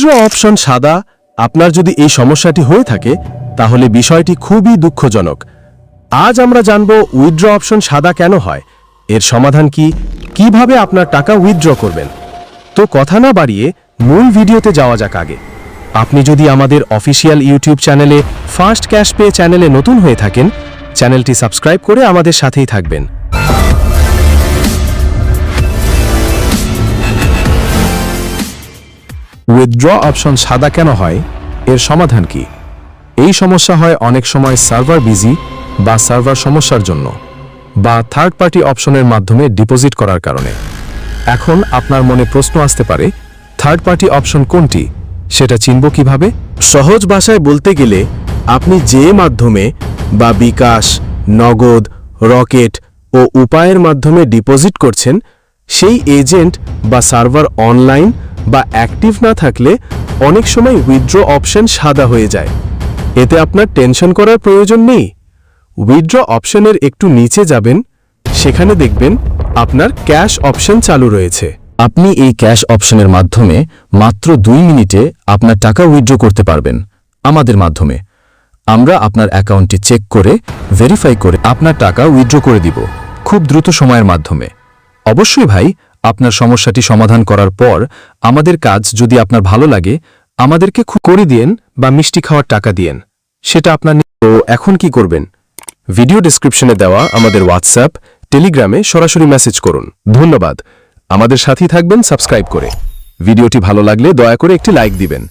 Withdraw option সাদা। আপনার যদি এই সমস্যাটি হয়ে থাকে তাহলে বিষয়টি খুবই দুঃখজনক। আজ আমরা জানব উইথড্র অপশন সাদা কেন হয়, এর সমাধান কি, কিভাবে আপনার টাকা উইথড্র করবেন। তো কথা না বাড়িয়ে মূল ভিডিওতে যাওয়া যাক। আগে আপনি যদি আমাদের অফিসিয়াল ইউটিউব চ্যানেলে ফার্স্ট ক্যাশ পে চ্যানেলে নতুন হয়ে থাকেন, চ্যানেলটি সাবস্ক্রাইব করে আমাদের সাথেই থাকবেন। উইথড্র অপশন সাদা কেন হয়, এর সমাধান কি। এই সমস্যা হয় অনেক সময় সার্ভার বিজি বা সার্ভার সমস্যার জন্য, বা থার্ড পার্টি অপশনের মাধ্যমে ডিপোজিট করার কারণে। এখন আপনার মনে প্রশ্ন আসতে পারে, থার্ড পার্টি অপশন কোনটি, সেটা চিনব কিভাবে? সহজ ভাষায় বলতে গেলে আপনি যে মাধ্যমে বা বিকাশ, নগদ, রকেট ও উপায়ের মাধ্যমে ডিপোজিট করছেন, সেই এজেন্ট বা সার্ভার অনলাইন বা অ্যাক্টিভ না থাকলে অনেক সময় উইথড্র অপশন সাদা হয়ে যায়। এতে আপনার টেনশন করার প্রয়োজন নেই। উইথড্র অপশনের একটু নিচে যাবেন, সেখানে দেখবেন আপনার ক্যাশ অপশন চালু রয়েছে। আপনি এই ক্যাশ অপশনের মাধ্যমে মাত্র 2 মিনিটে আপনার টাকা উইথড্র করতে পারবেন আমাদের মাধ্যমে। আমরা আপনার অ্যাকাউন্টটি চেক করে ভেরিফাই করে আপনার টাকা উইথড্র করে দিব খুব দ্রুত সময়ের মাধ্যমে। অবশ্যই ভাই, আপনার সমস্যাটি সমাধান করার পর আমাদের কাজ যদি আপনার ভালো লাগে, আমাদেরকে খুব করে দিয়েন বা মিষ্টি খাওয়ার টাকা দিয়েন, সেটা আপনার। তো এখন কি করবেন? ভিডিও ডেসক্রিপশনে দেওয়া আমাদের হোয়াটসঅ্যাপ, টেলিগ্রামে সরাসরি মেসেজ করুন। ধন্যবাদ। আমাদের সাথেই থাকবেন সাবস্ক্রাইব করে। ভিডিওটি ভালো লাগলে দয়া করে একটি লাইক দিবেন।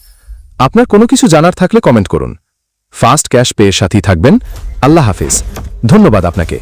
আপনার কোনো কিছু জানার থাকলে কমেন্ট করুন। ফাস্ট ক্যাশ পেয়ের সাথেই থাকবেন। আল্লাহ হাফেজ। ধন্যবাদ আপনাকে।